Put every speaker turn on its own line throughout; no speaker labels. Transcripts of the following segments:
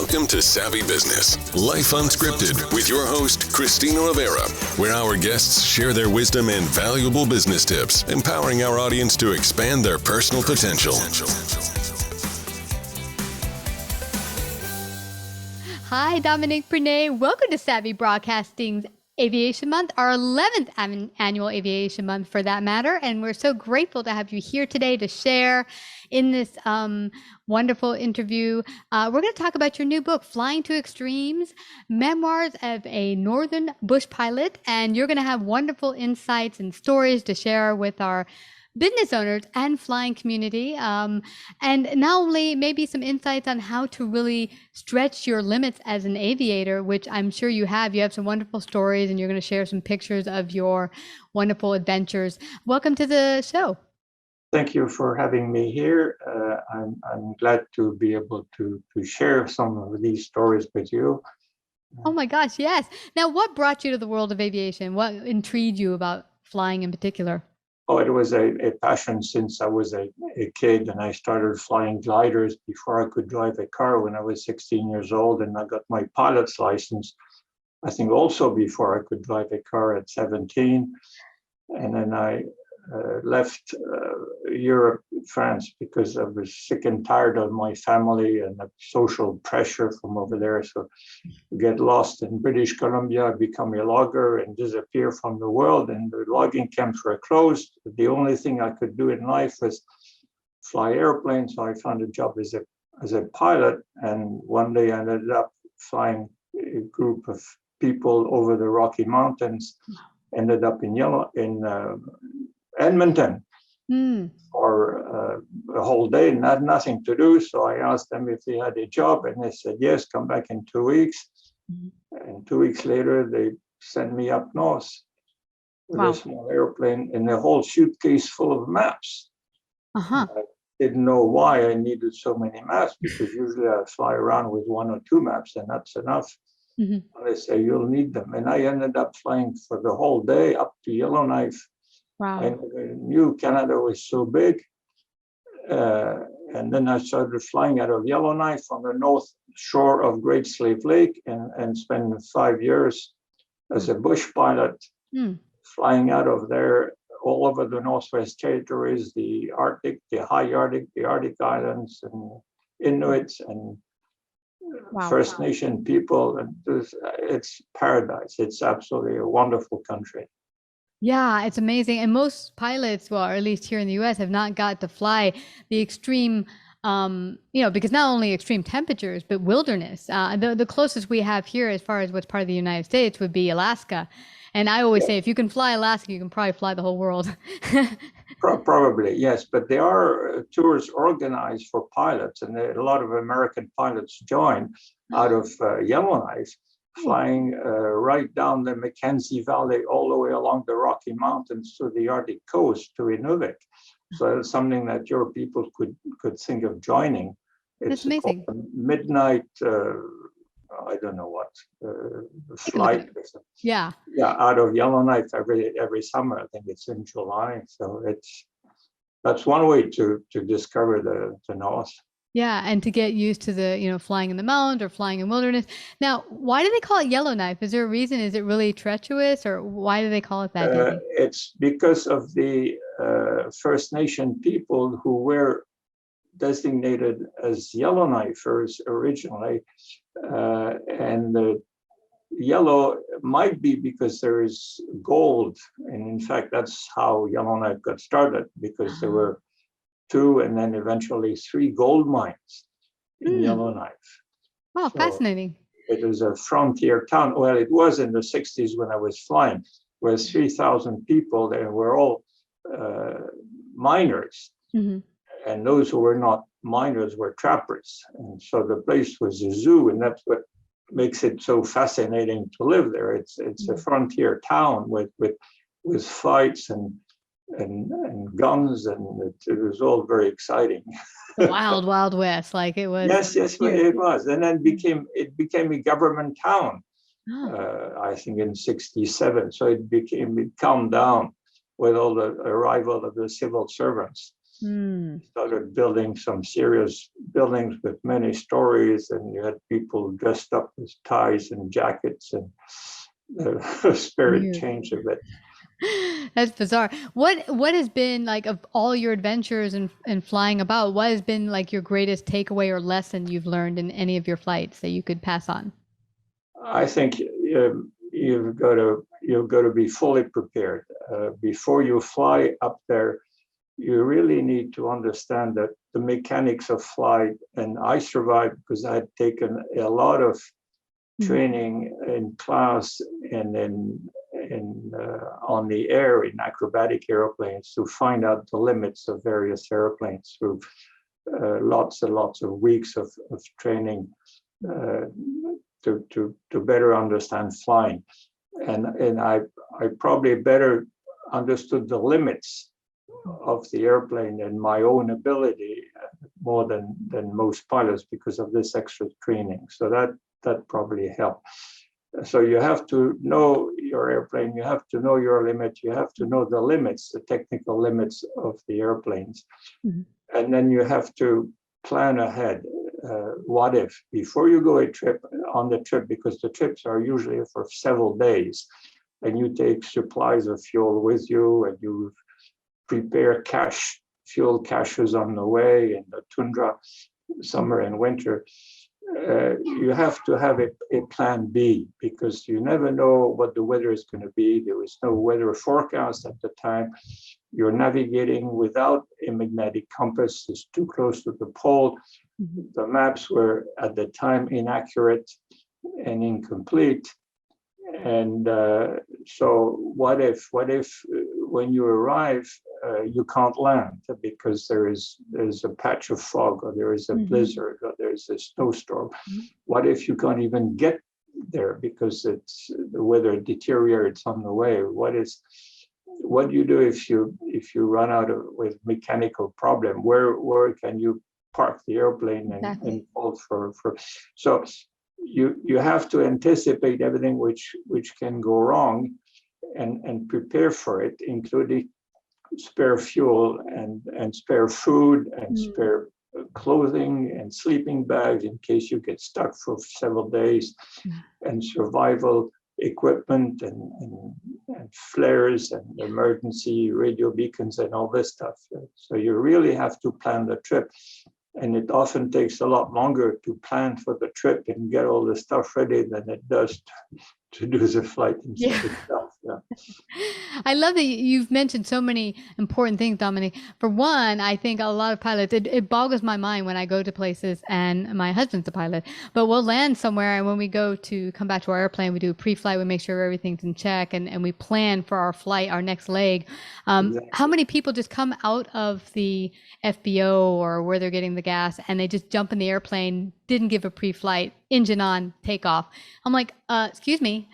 Welcome to Savvy Business, Life Unscripted, with your host, Christina Rivera, where our guests share their wisdom and valuable business tips, empowering our audience to expand their personal potential.
Hi, Dominique, Prinet. Welcome to Savvy Broadcasting's Aviation Month, our 11th annual Aviation Month for that matter. And we're so grateful to have you here today to share in this wonderful interview. We're going to talk about your new book, Flying to Extremes, Memoirs of a Northern Bush Pilot. And you're going to have wonderful insights and stories to share with our business owners and flying community. And not only maybe some insights on how to really stretch your limits as an aviator, which I'm sure you have. You have some wonderful stories and you're going to share some pictures of your wonderful adventures. Welcome to the show.
Thank you for having me here. I'm glad to be able to share some of these stories with you.
Oh my gosh, yes. Now, what brought you to the world of aviation? What intrigued you about flying in particular?
Oh, it was a passion since I was a kid, and I started flying gliders before I could drive a car when I was 16 years old, and I got my pilot's license, I think also before I could drive a car at 17. And then I left Europe, France, because I was sick and tired of my family and the social pressure from over there. So I get lost in British Columbia, I become a logger and disappear from the world, and the logging camps were closed. The only thing I could do in life was fly airplanes, so I found a job as a pilot, and one day I ended up flying a group of people over the Rocky Mountains, ended up in Edmonton for a whole day and had nothing to do. So I asked them if they had a job, and they said, yes, come back in 2 weeks. And 2 weeks later, they sent me up north with a small airplane and a whole suitcase full of maps. I didn't know why I needed so many maps, because usually I fly around with 1 or 2 maps and that's enough. They say, you'll need them. And I ended up flying for the whole day up to Yellowknife. I never knew Canada was so big. And then I started flying out of Yellowknife on the north shore of Great Slave Lake, and spent 5 years as a bush pilot, flying out of there all over the Northwest Territories, the Arctic, the high Arctic, the Arctic Islands, and Inuits and First Nation people. And it's paradise. It's absolutely a wonderful country.
Yeah, it's amazing. And most pilots, well, or at least here in the US, have not got to fly the extreme, because not only extreme temperatures, but wilderness. The closest we have here as far as what's part of the United States would be Alaska. And I always say, if you can fly Alaska, you can probably fly the whole world.
Probably, yes. But there are tours organized for pilots, and a lot of American pilots join out of Yellowknife, flying right down the Mackenzie Valley, all the way along the Rocky Mountains to the Arctic coast to Inuvik. So it's something that your people could think of joining.
That's amazing.
Midnight, I don't know what flight.
Yeah,
out of Yellowknife every summer. I think it's in July. So that's one way to discover the North.
Yeah, and to get used to the, flying in the mountains or flying in wilderness. Now, why do they call it Yellowknife? Is there a reason? Is it really treacherous, or why do they call it that?
It's because of the First Nation people who were designated as Yellowknifers originally, and the yellow might be because there is gold, and in fact that's how Yellowknife got started, because there were 2 and then eventually 3 gold mines in Yellowknife.
Oh, so fascinating.
It was a frontier town. Well, it was in the 60s when I was flying, where 3,000 people, they were all miners. And those who were not miners were trappers. And so the place was a zoo, and that's what makes it so fascinating to live there. It's a frontier town with fights and guns, and it was all very exciting.
The wild west, like it was.
Yes, it was. And then it became a government town, I think in 67. So it calmed down with all the arrival of the civil servants. Started building some serious buildings with many stories, and you had people dressed up with ties and jackets, and the spirit changed a bit.
That's bizarre. What has been like of all your adventures and flying about, what has been like your greatest takeaway or lesson you've learned in any of your flights that you could pass on?
I think you've got to be fully prepared before you fly up there. You really need to understand that the mechanics of flight, and I survived because I had taken a lot of training in class and on the air in acrobatic airplanes to find out the limits of various airplanes through lots and lots of weeks of training to better understand flying. And I probably better understood the limits of the airplane and my own ability more than most pilots because of this extra training. So that probably helped. So you have to know your airplane, you have to know your limit, you have to know the limits, the technical limits of the airplanes. And then you have to plan ahead. What if, before you go on the trip, because the trips are usually for several days, and you take supplies of fuel with you, and you prepare fuel caches on the way in the tundra, summer and winter. You have to have a plan B, because you never know what the weather is going to be. There was no weather forecast at the time. You're navigating without a magnetic compass. It's too close to the pole. The maps were at the time inaccurate and incomplete. And so what if when you arrive, you can't land because there's a patch of fog, or there is a blizzard, or there's a snowstorm? What if you can't even get there because the weather deteriorates on the way? What do you do if you run out with mechanical problem? Where can you park the airplane and hold for? So you have to anticipate everything which can go wrong and prepare for it, including spare fuel and spare food and spare clothing and sleeping bags in case you get stuck for several days, and survival equipment and flares and emergency radio beacons and all this stuff. So you really have to plan the trip. And it often takes a lot longer to plan for the trip and get all the stuff ready than it does to do the flight itself. Yeah.
I love that you've mentioned so many important things, Dominique. For one, I think a lot of pilots, it boggles my mind when I go to places, and my husband's a pilot, but we'll land somewhere, and when we go to come back to our airplane, we do a pre-flight, we make sure everything's in check, and we plan for our flight, our next leg. Exactly. How many people just come out of the FBO or where they're getting the gas, and they just jump in the airplane, didn't give a pre-flight, engine on, takeoff. I'm like, excuse me.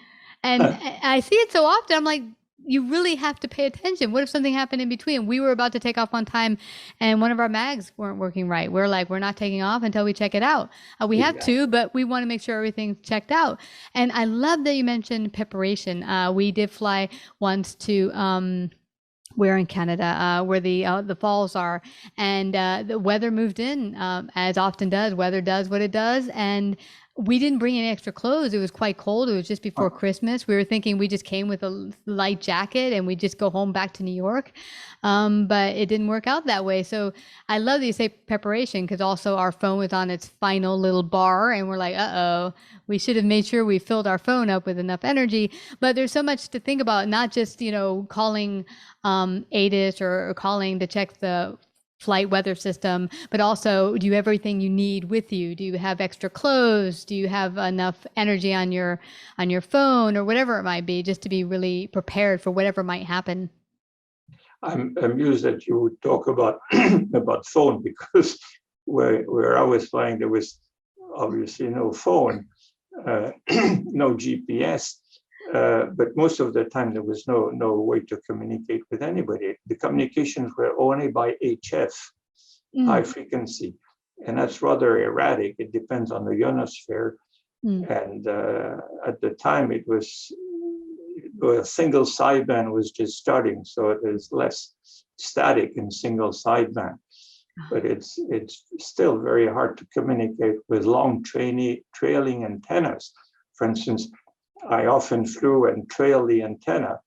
And I see it so often. I'm like, you really have to pay attention. What if something happened in between? We were about to take off on time and one of our mags weren't working right. We're like, we're not taking off until we check it out. We have to, but we want to make sure everything's checked out. And I love that you mentioned preparation. We did fly once to we're in Canada, where the falls are, and the weather moved in, as often does. Weather does what it does, and we didn't bring any extra clothes. It was quite cold. It was just before Christmas. We were thinking we just came with a light jacket and we just go home back to New York. But it didn't work out that way. So I love that you say preparation, because also our phone was on its final little bar and we're like, we should have made sure we filled our phone up with enough energy. But there's so much to think about, not just, calling ATIS or calling to check the flight weather system, but also, do you have everything you need with you? Do you have extra clothes? Do you have enough energy on your phone, or whatever it might be, just to be really prepared for whatever might happen?
I'm amused that you would talk about about phone, because where I was flying, there was obviously no phone, no GPS. But most of the time there was no way to communicate with anybody. The communications were only by HF, high frequency, and that's rather erratic. It depends on the ionosphere. And at the time it was a single sideband was just starting, so there's less static and single sideband. But it's still very hard to communicate with long trailing antennas. For instance, I often flew and trailed the antenna,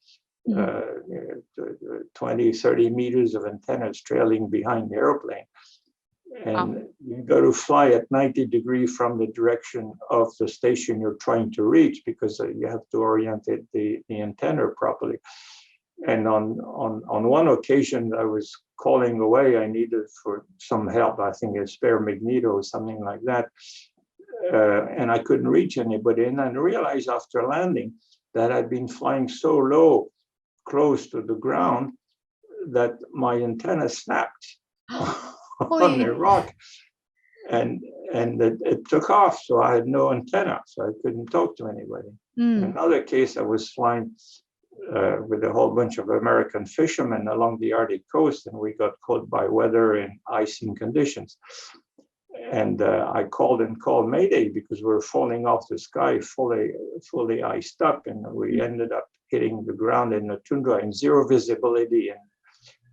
20, 30 meters of antennas trailing behind the airplane. And you got to fly at 90 degrees from the direction of the station you're trying to reach, because you have to orient the antenna properly. And on one occasion, I was calling away. I needed for some help. I think a spare magneto or something like that. And I couldn't reach anybody. And I realized after landing that I'd been flying so low, close to the ground, that my antenna snapped on the rock. And it took off. So I had no antenna. So I couldn't talk to anybody. In another case, I was flying with a whole bunch of American fishermen along the Arctic coast, and we got caught by weather and icing conditions. And I called Mayday, because we were falling off the sky, fully iced up, and we ended up hitting the ground in the tundra in zero visibility and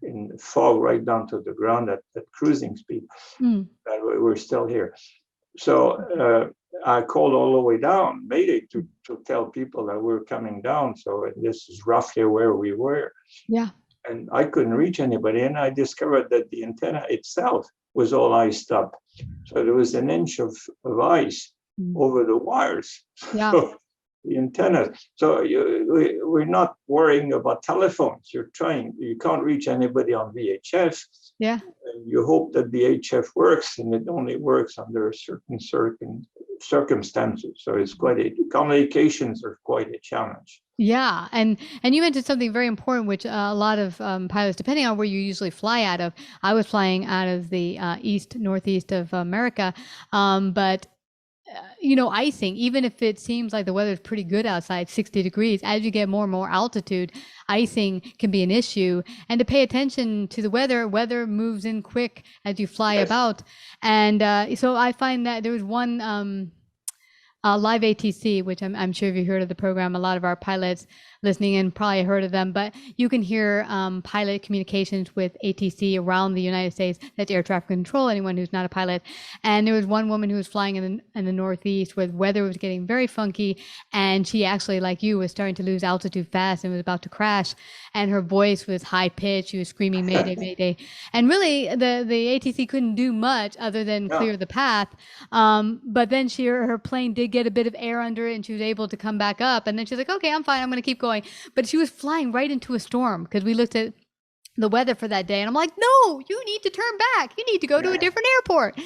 in fog right down to the ground at cruising speed. But we're still here. So I called all the way down, Mayday, to tell people that we're coming down. So this is roughly where we were.
Yeah.
And I couldn't reach anybody. And I discovered that the antenna itself was all iced up. So there was an inch of ice over the wires.
Yeah.
So the antenna. So we're not worrying about telephones. You can't reach anybody on VHF.
Yeah.
You hope that the HF works, and it only works under certain circumstances. So communications are quite a challenge.
Yeah, and you mentioned something very important, which a lot of pilots, depending on where you usually fly out of. I was flying out of the northeast of America, but icing, even if it seems like the weather is pretty good outside, 60 degrees, as you get more and more altitude, icing can be an issue. And to pay attention to the weather moves in quick as you fly about. And so I find that there was one live ATC, which I'm sure if you heard of the program, a lot of our pilots listening in probably heard of them, but you can hear pilot communications with ATC around the United States. That's air traffic control, anyone who's not a pilot. And there was one woman who was flying in the Northeast where the weather was getting very funky, and she actually, like you, was starting to lose altitude fast and was about to crash, and her voice was high pitched. She was screaming Mayday, Mayday. And really the ATC couldn't do much other than clear the path. But then her plane did get a bit of air under it, and she was able to come back up. And then she's like, okay, I'm fine, I'm going to keep going. But she was flying right into a storm, because we looked at the weather for that day, and I'm like, no, you need to turn back. You need to go to a different airport.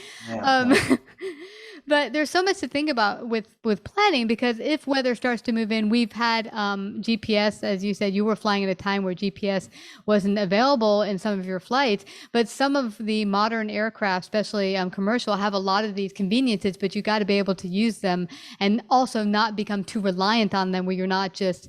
But there's so much to think about with planning, because if weather starts to move in, we've had GPS, as you said, you were flying at a time where GPS wasn't available in some of your flights, but some of the modern aircraft, especially commercial, have a lot of these conveniences, but you got to be able to use them and also not become too reliant on them, where you're not just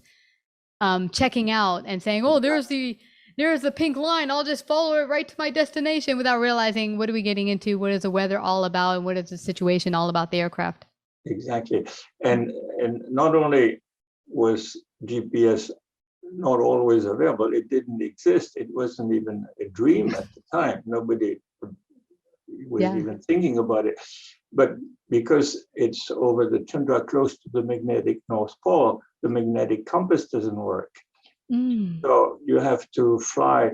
checking out and saying, oh, there's the pink line, I'll just follow it right to my destination, without realizing what are we getting into, what is the weather all about, and what is the situation all about the aircraft.
Exactly. And not only was GPS not always available, it didn't exist. It wasn't even a dream at the time. Nobody was even thinking about it. But because it's over the tundra close to the magnetic North Pole, the magnetic compass doesn't work. So you have to fly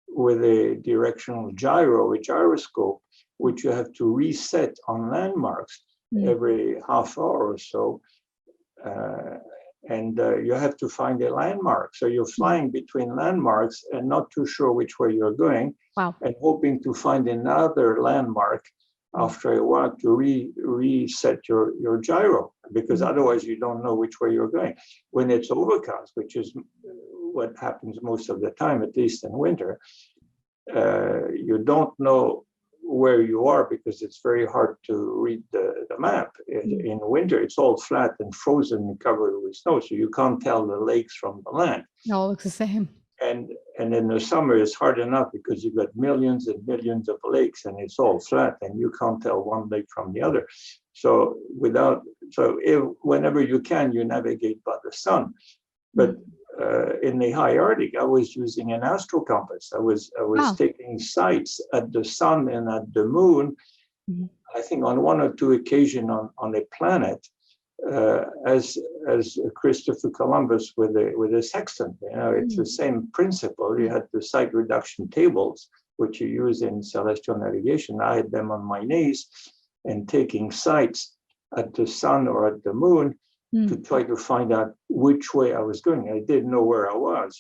with a directional gyro, a gyroscope, which you have to reset on landmarks every half hour or so. And you have to find a landmark. So you're flying between landmarks and not too sure which way you're going, and hoping to find another landmark after a while to reset your gyro, because otherwise you don't know which way you're going. When it's overcast, which is what happens most of the time, at least in winter, you don't know where you are, because it's very hard to read the map. In winter, it's all flat and frozen and covered with snow, so you can't tell the lakes from the land.
It all looks the same.
And in the summer, it's hard enough, because you've got millions and millions of lakes, and it's all flat, and you can't tell one lake from the other. Whenever you can, you navigate by the sun. But in the high Arctic, I was using an astro compass. I was
Wow.
taking sights at the sun and at the moon.
Mhm.
I think on one or two occasions on a planet, as Christopher Columbus with a sextant. It's the same principle. You had the sight reduction tables, which you use in celestial navigation. I had them on my knees and taking sights at the sun or at the moon to try to find out which way I was going. I didn't know where I was.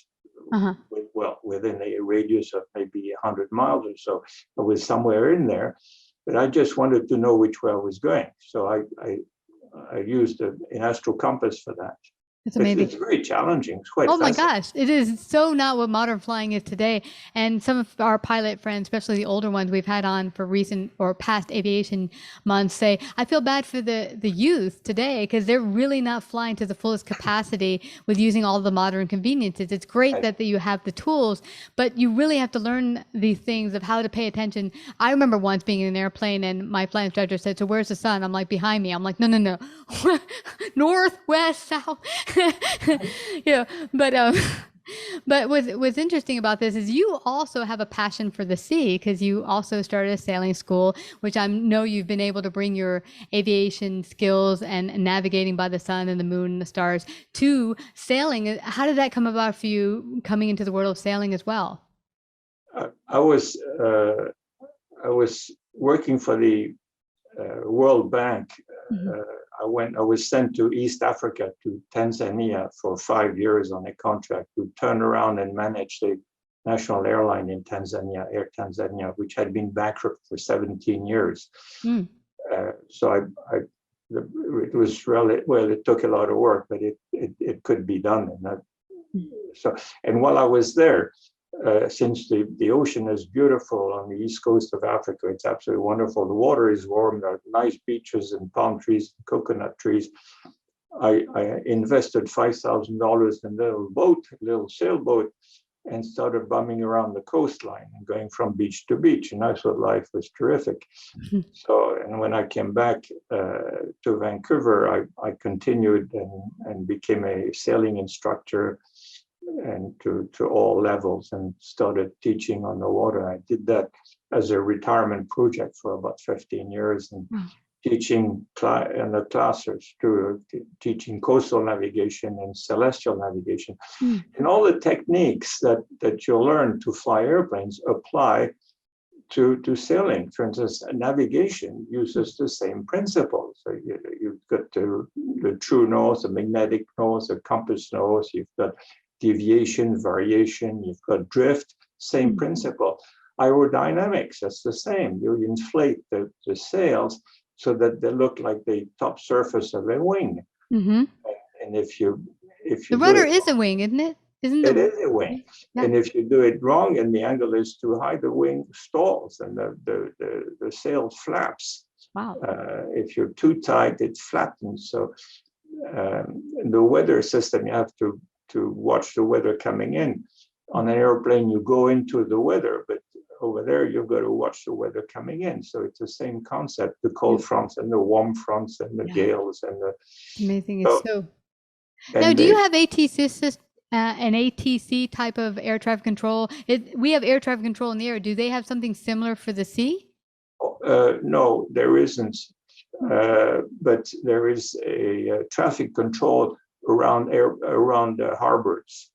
Within a radius of maybe 100 miles or so, I was somewhere in there, but I just wanted to know which way I was going. So I used an astro compass for that.
It's amazing.
It's very challenging. It's quite
Oh my
fascinating.
gosh, it is so not what modern flying is today. And some of our pilot friends, especially the older ones we've had on for recent or past aviation months, say, I feel bad for the youth today because they're really not flying to the fullest capacity with using all the modern conveniences. It's great that you have the tools, but you really have to learn these things of how to pay attention. I remember once being in an airplane and my flight instructor said, so where's the sun? I'm like, behind me. I'm like, no. North, west, south. Yeah, but what's interesting about this is you also have a passion for the sea because you also started a sailing school, which I know you've been able to bring your aviation skills and navigating by the sun and the moon and the stars to sailing. How did that come about for you coming into the world of sailing as well?
I was working for the World Bank. I was sent to East Africa, to Tanzania, for 5 years on a contract to turn around and manage the national airline in Tanzania, Air Tanzania, which had been bankrupt for 17 years. So it was really, well, it took a lot of work, but it could be done. And while I was there, since the ocean is beautiful on the east coast of Africa, it's absolutely wonderful. The water is warm. There are nice beaches and palm trees, and coconut trees. I invested $5,000 in a little sailboat, and started bumming around the coastline and going from beach to beach. And I thought life was terrific. So, and when I came back to Vancouver, I continued and became a sailing instructor, and to all levels, and started teaching on the water. I did that as a retirement project for about 15 years, and teaching in the classes, teaching coastal navigation and celestial navigation. And all the techniques that you learn to fly airplanes apply to sailing. For instance, navigation uses the same principles. So you've got the true north, the magnetic north, the compass north, you've got deviation, variation, you've got drift, same principle. Aerodynamics, that's the same. You inflate the sails so that they look like the top surface of a wing. And if you
the rudder is a wing, isn't it?
It is a wing. Yeah. And if you do it wrong and the angle is too high, the wing stalls and the sail flaps.
Wow.
If you're too tight, it flattens. So the weather system, you have to watch the weather coming in. On an airplane, you go into the weather, but over there, you've got to watch the weather coming in. So it's the same concept, the cold fronts and the warm fronts and the gales and the...
Amazing. It's so... Now, do you have an ATC type of air traffic control? We have air traffic control in the air. Do they have something similar for the sea?
No, there isn't. But there is a traffic control around harbors.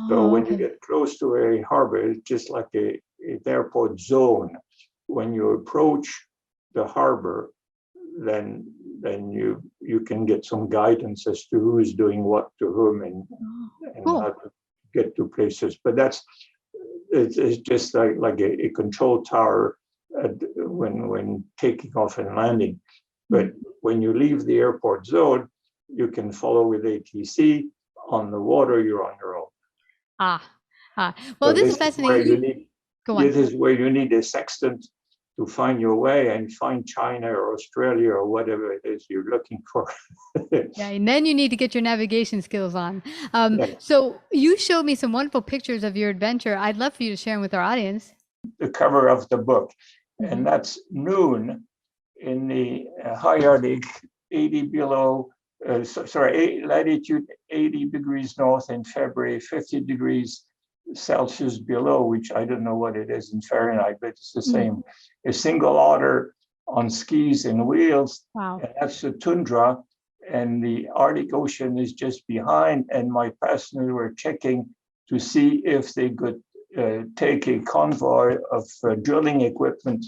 So when you get close to a harbor, it's just like an airport zone. When you approach the harbor, then you can get some guidance as to who's doing what to whom and how to get to places. But it's just like a control tower when taking off and landing. But when you leave the airport zone, you can follow with ATC. On the water, you're on your own.
Well, this is fascinating. Go on.
This is where you need a sextant to find your way and find China or Australia or whatever it is you're looking for.
Yeah, and then you need to get your navigation skills on. So you showed me some wonderful pictures of your adventure. I'd love for you to share them with our audience.
The cover of the book, and that's noon in the high Arctic, 80 below, latitude 80 degrees north in February, 50 degrees Celsius below, which I don't know what it is in Fahrenheit, but it's the same. A single otter on skis and wheels.
Wow.
And that's the tundra. And the Arctic Ocean is just behind. And my passengers were checking to see if they could take a convoy of drilling equipment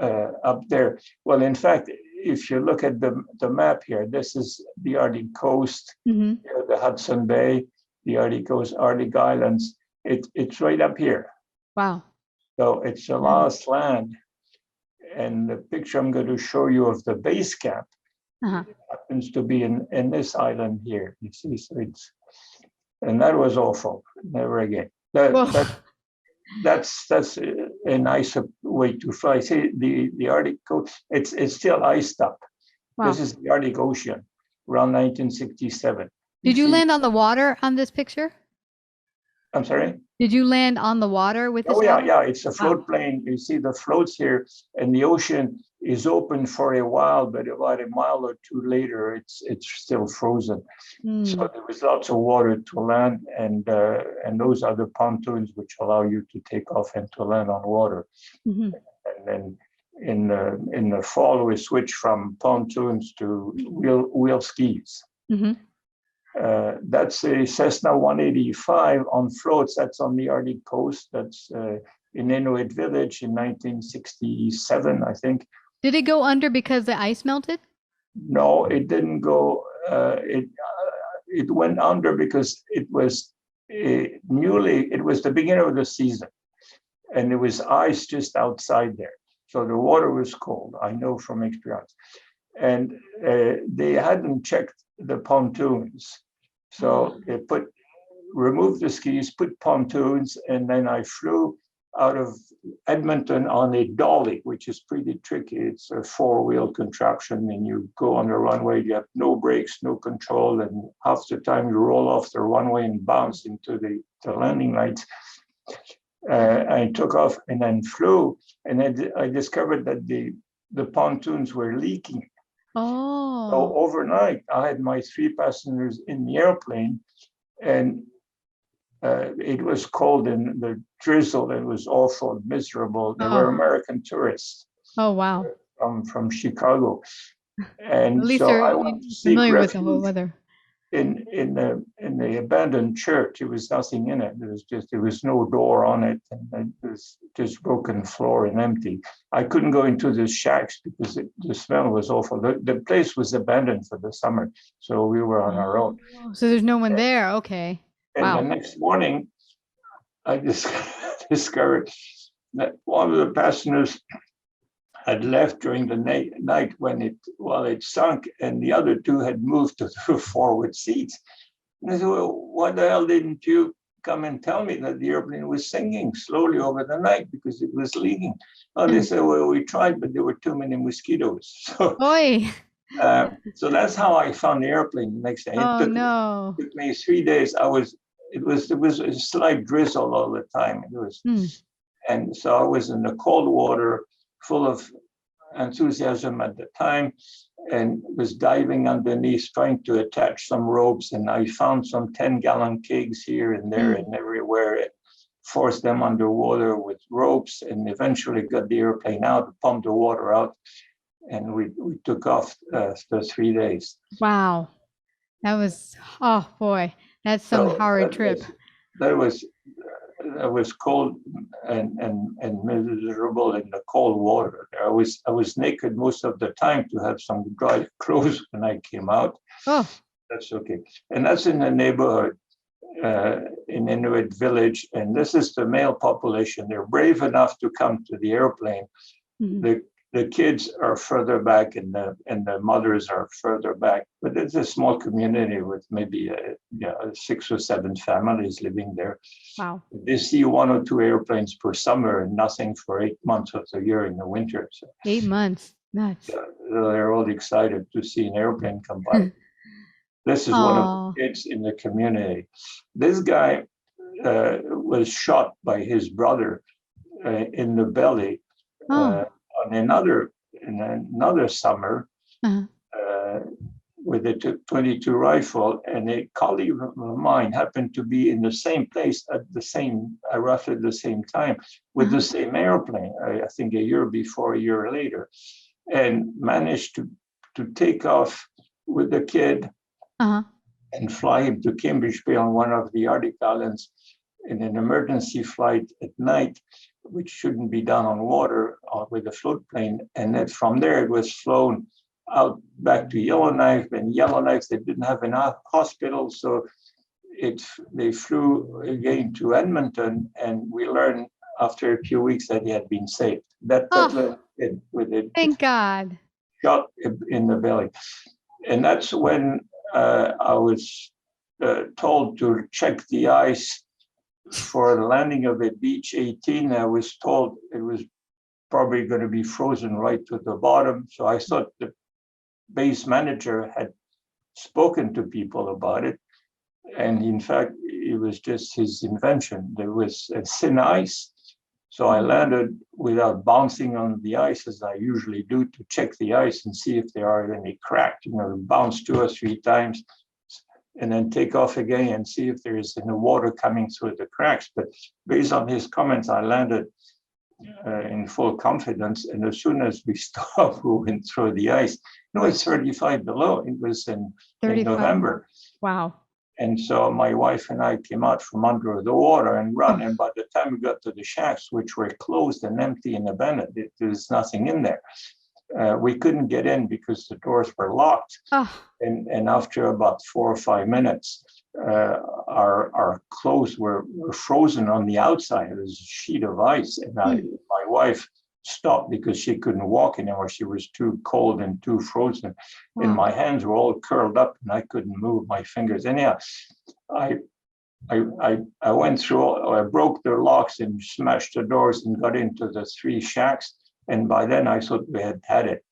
up there. Well, in fact, if you look at the map here, this is the Arctic coast, the Hudson Bay, the Arctic coast, Arctic Islands. It's right up here.
Wow.
So it's the last land. And the picture I'm going to show you of the base camp happens to be in this island here. You see, so and that was awful. Never again. That's a nice way to fly. See, the Arctic coast, it's still iced up. Wow. This is the Arctic Ocean, around 1967.
Did you land on the water on this picture?
I'm sorry?
Did you land on the water with this?
Oh, yeah. It's a float plane. You see the floats here, and the ocean is open for a while, but about a mile or two later, it's still frozen. So there was lots of water to land, and those are the pontoons which allow you to take off and to land on water. And then in the fall, we switched from pontoons to wheel skis. That's a Cessna 185 on floats. That's on the Arctic coast. That's in Inuit Village in 1967, I think.
Did it go under because the ice melted?
No, it didn't go. It went under because it was it was the beginning of the season, and there was ice just outside there. So the water was cold, I know from experience. And they hadn't checked the pontoons. So they removed the skis, put pontoons, and then I flew out of Edmonton on a dolly, which is pretty tricky. It's a four-wheel contraption, and you go on the runway, you have no brakes, no control, and half the time you roll off the runway and bounce into the landing lights. I took off and then flew, and I discovered that the pontoons were leaking.
Oh.
So overnight, I had my 3 passengers in the airplane, and it was cold and the drizzle. It was awful, miserable. They were American tourists.
Oh, wow.
From Chicago. And
at least
so
they're
I went to seek
familiar with the
refuge
whole weather.
in the abandoned church. There was nothing in it. There was no door on it, and it was just broken floor and empty. I couldn't go into the shacks because the smell was awful. The place was abandoned for the summer, so we were on our own.
So there's no one there. Okay.
And
wow.
The next morning, I just discovered that one of the passengers had left during the night while it sunk, and the other 2 had moved to the forward seats. And I said, well, why the hell didn't you come and tell me that the airplane was sinking slowly over the night because it was leaking? Oh, they said, well, we tried, but there were too many mosquitoes. So, so that's how I found the airplane the next day.
It took
me 3 days. It was a slight drizzle all the time. It was, and so I was in the cold water, full of enthusiasm at the time, and was diving underneath, trying to attach some ropes. And I found some 10-gallon kegs here and there and everywhere, and forced them underwater with ropes, and eventually got the airplane out, pumped the water out, and we took off for 3 days.
Wow. That was, oh boy, that's some horrid trip.
That was cold and miserable in the cold water. I was naked most of the time to have some dry clothes when I came out.
Oh,
that's okay. And that's in the neighborhood in Inuit Village. And this is the male population. They're brave enough to come to the airplane. The kids are further back, and the mothers are further back. But it's a small community with maybe 6 or 7 families living there.
Wow.
They see 1 or 2 airplanes per summer and nothing for 8 months of the year in the winter. So,
8 months. Nuts.
They're all excited to see an airplane come by. This is one of the kids in the community. This guy was shot by his brother in the belly. In another summer, with a 22 rifle, and a colleague of mine happened to be in the same place at the same, roughly the same time, with the same airplane, I think a year before, a year later, and managed to take off with the kid and fly him to Cambridge Bay on one of the Arctic islands in an emergency flight at night, which shouldn't be done on water with a float plane. And then from there, it was flown out back to Yellowknife. And Yellowknife, they didn't have enough hospitals, so they flew again to Edmonton, and we learned after a few weeks that he had been saved. That with a
Thank God.
shot in the belly. And that's when I was told to check the ice for the landing of a Beach 18. I was told it was probably going to be frozen right to the bottom. So I thought the base manager had spoken to people about it. And in fact, it was just his invention. There was a thin ice. So I landed without bouncing on the ice, as I usually do, to check the ice and see if there are any cracks. Bounce 2 or 3 times, and then take off again and see if there is any water coming through the cracks. But based on his comments, I landed in full confidence. And as soon as we stopped, we went through the ice. No, it's 35 below. It was in November.
Wow.
And so my wife and I came out from under the water and run. And by the time we got to the shacks, which were closed and empty and abandoned, there was nothing in there. We couldn't get in because the doors were locked. And after about 4 or 5 minutes, our clothes were frozen on the outside. It was a sheet of ice. And my wife stopped because she couldn't walk anymore. She was too cold and too frozen. Wow. And my hands were all curled up and I couldn't move my fingers. Anyhow, I went through, I broke the locks and smashed the doors and got into the 3 shacks. And by then I thought we had it.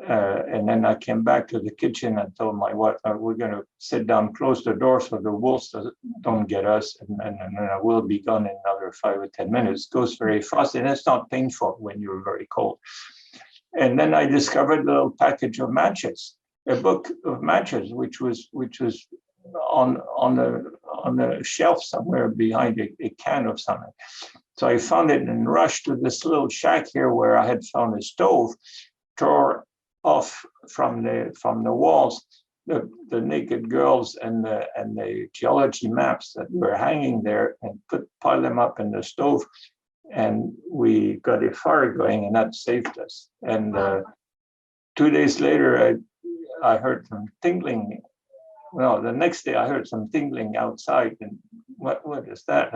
And then I came back to the kitchen and told my wife, we're going to sit down, close the door so the wolves don't get us. And I will be gone in another 5 or 10 minutes. It goes very fast and it's not painful when you're very cold. And then I discovered a little package of matches, a book of matches, which was on the shelf somewhere behind a can of something. So I found it and rushed to this little shack here where I had found a stove, tore off from the walls the naked girls and the geology maps that were hanging there, and piled them up in the stove, and we got a fire going, and that saved us. And 2 days later, I heard some tingling. Well, the next day I heard some tingling outside, and what is that?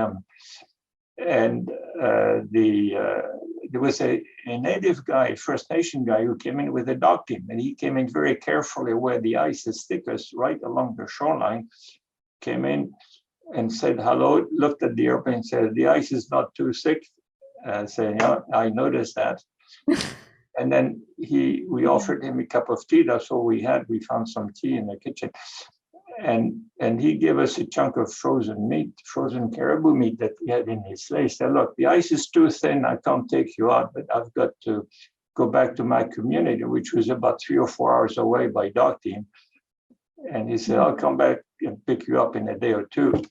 There was a native guy, First Nation guy, who came in with a dog team, and he came in very carefully where the ice is thickest, right along the shoreline, came in and said hello, looked at the airplane and said, the ice is not too thick. Said, yeah, I noticed that. And then we offered him a cup of tea. That's all we had. We found some tea in the kitchen. And he gave us a chunk of frozen caribou meat that we had in his sleigh. He said, look, the ice is too thin. I can't take you out, but I've got to go back to my community, which was about 3 or 4 hours away by dog team. And he said, I'll come back and pick you up in a day or 2.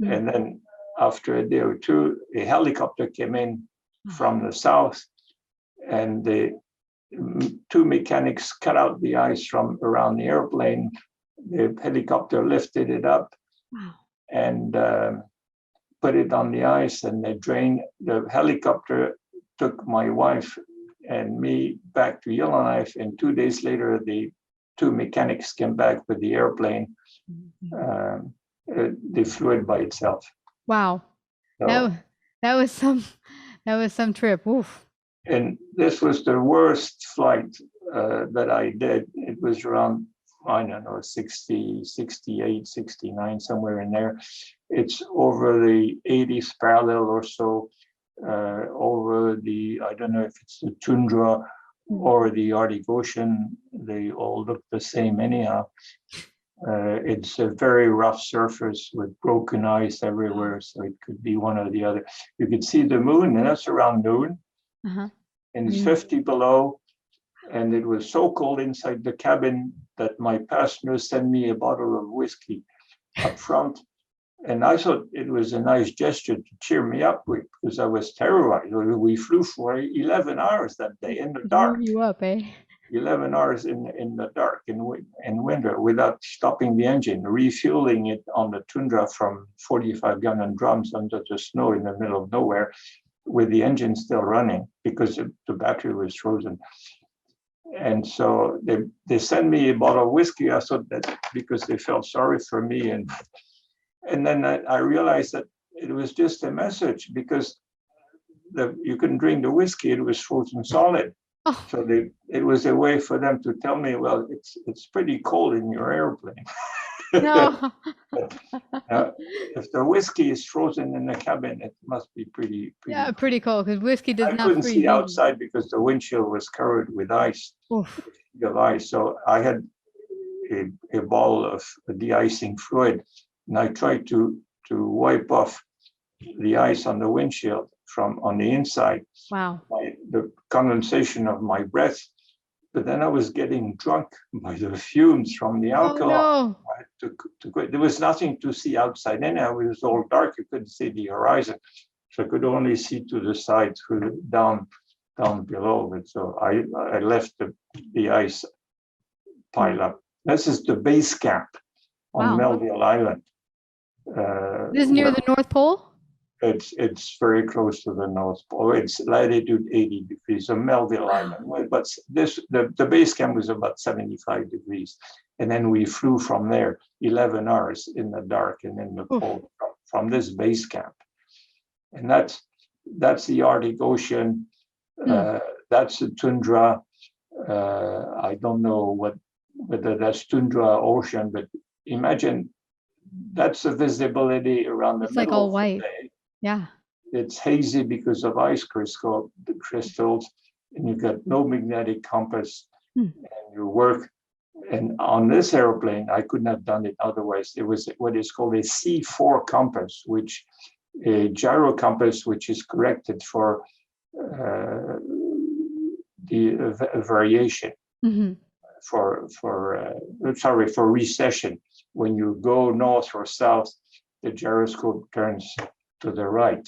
And then after a day or 2, a helicopter came in from the south, and the 2 mechanics cut out the ice from around the airplane. The helicopter lifted it up and put it on the ice, and the helicopter took my wife and me back to Yellowknife, and 2 days later the 2 mechanics came back with the airplane. They flew it by itself.
Wow. So, that was some trip. Oof.
And this was the worst flight that I did. It was around, I don't know, 60, 68, 69, somewhere in there. It's over the 80th parallel or so, over the, I don't know if it's the tundra or the Arctic Ocean. They all look the same anyhow. It's a very rough surface with broken ice everywhere, so it could be one or the other. You could see the moon, and that's around noon. And it's 50 below, And it was so cold inside the cabin that my passenger sent me a bottle of whiskey up front. And I thought it was a nice gesture to cheer me up with, because I was terrorized. We flew for 11 hours that day in the dark.
Warm you up, eh?
11 hours in the dark in winter without stopping the engine, refueling it on the tundra from 45-gallon drums under the snow in the middle of nowhere with the engine still running because the battery was frozen. And so they sent me a bottle of whiskey. I thought that because they felt sorry for me. And then I realized that it was just a message, because you couldn't drink the whiskey, it was frozen solid.
Oh,
So it was a way for them to tell me, well, it's pretty cold in your airplane.
no.
If the whiskey is frozen in the cabin, it must be pretty
Yeah, pretty cold, because whiskey does
I
not
couldn't
freeze
see
easy.
outside because the windshield was covered with ice,
Oof.
of ice. So I had a ball of de-icing fluid, and I tried to wipe off the ice on the windshield from on the inside.
Wow.
The condensation of my breath. But then I was getting drunk by the fumes from the alcohol.
Oh,
I had to quit. There was nothing to see outside anyhow. It was all dark. You couldn't see the horizon. So I could only see to the side, down below. But so I left the ice pile up. This is the base camp on
wow.
Melville Island.
This is near the North Pole?
It's very close to the North Pole. It's latitude 80 degrees on Melville Island. But the base camp was about 75 degrees. And then we flew from there 11 hours in the dark and in the cold from this base camp. And that's the Arctic Ocean. That's the tundra. I don't know whether that's tundra ocean, but imagine that's the visibility around the
It's
middle
like all
of
white.
the day.
Yeah.
It's hazy because of ice crystals, and you got no magnetic compass, and you work. And on this airplane, I couldn't have done it otherwise. It was what is called a C4 compass, which a gyro compass, which is corrected for the variation, for recession. When you go north or south, the gyroscope turns to the right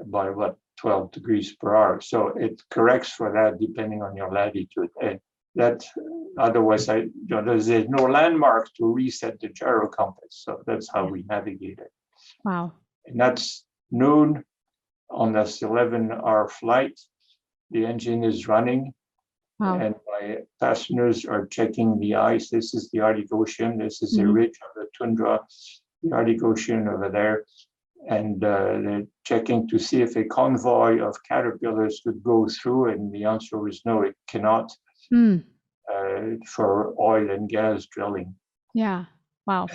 by about 12 degrees per hour. So it corrects for that depending on your latitude. And that otherwise, there's no landmark to reset the gyro compass. So that's how we navigate it.
Wow.
And that's noon on this 11-hour flight. The engine is running.
Wow.
And my passengers are checking the ice. This is the Arctic Ocean. This is the ridge of the tundra, the Arctic Ocean over there. And they're checking to see if a convoy of caterpillars could go through. And the answer was no, it cannot, for oil and gas drilling.
Yeah. Wow.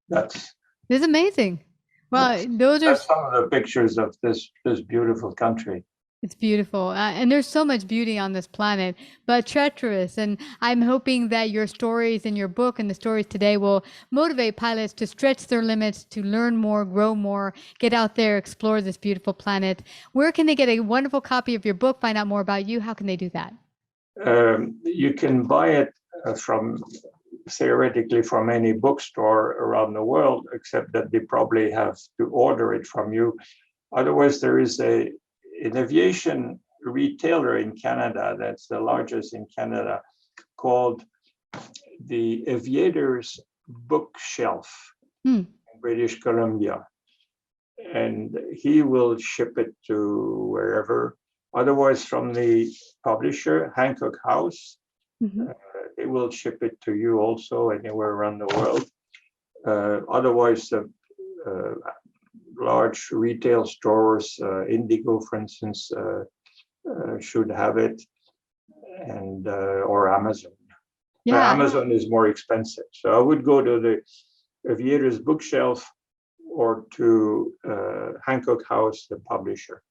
That's
It's amazing. Well, that's
some of the pictures of this beautiful country.
It's beautiful. And there's so much beauty on this planet, but treacherous. And I'm hoping that your stories in your book and the stories today will motivate pilots to stretch their limits, to learn more, grow more, get out there, explore this beautiful planet. Where can they get a wonderful copy of your book, find out more about you? How can they do that?
You can buy it theoretically from any bookstore around the world, except that they probably have to order it from you. Otherwise, there is an aviation retailer in Canada that's the largest in Canada, called the Aviators Bookshelf in British Columbia. And he will ship it to wherever. Otherwise, from the publisher, Hancock House, they will ship it to you also anywhere around the world. Otherwise, large retail stores, Indigo, for instance, should have it, and or Amazon.
Yeah.
But Amazon is more expensive. So I would go to the Aviators Bookshelf or to Hancock House, the publisher.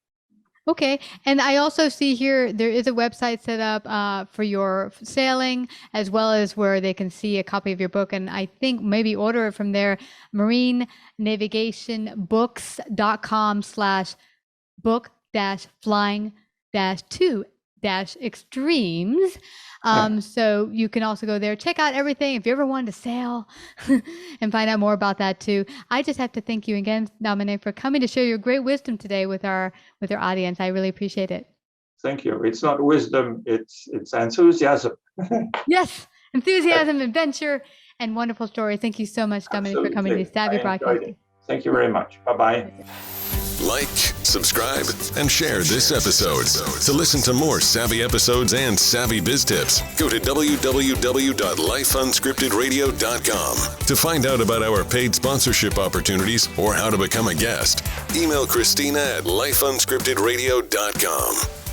Okay. And I also see here there is a website set up for your sailing, as well as where they can see a copy of your book. And I think maybe order it from there, marinenavigationbooks.com/book-flying-2 extremes. So you can also go there, check out everything. If you ever wanted to sail and find out more about that too. I just have to thank you again, Dominique, for coming to share your great wisdom today with our audience. I really appreciate it.
Thank you. It's not wisdom, it's enthusiasm.
Yes, enthusiasm, adventure, and wonderful stories. Thank you so much, Dominique, for coming to Savvy Broadcasting.
Thank you very much. Bye-bye.
Like, subscribe, and share this episode. To listen to more savvy episodes and savvy biz tips, go to www.lifeunscriptedradio.com. To find out about our paid sponsorship opportunities or how to become a guest, email Christina at lifeunscriptedradio.com.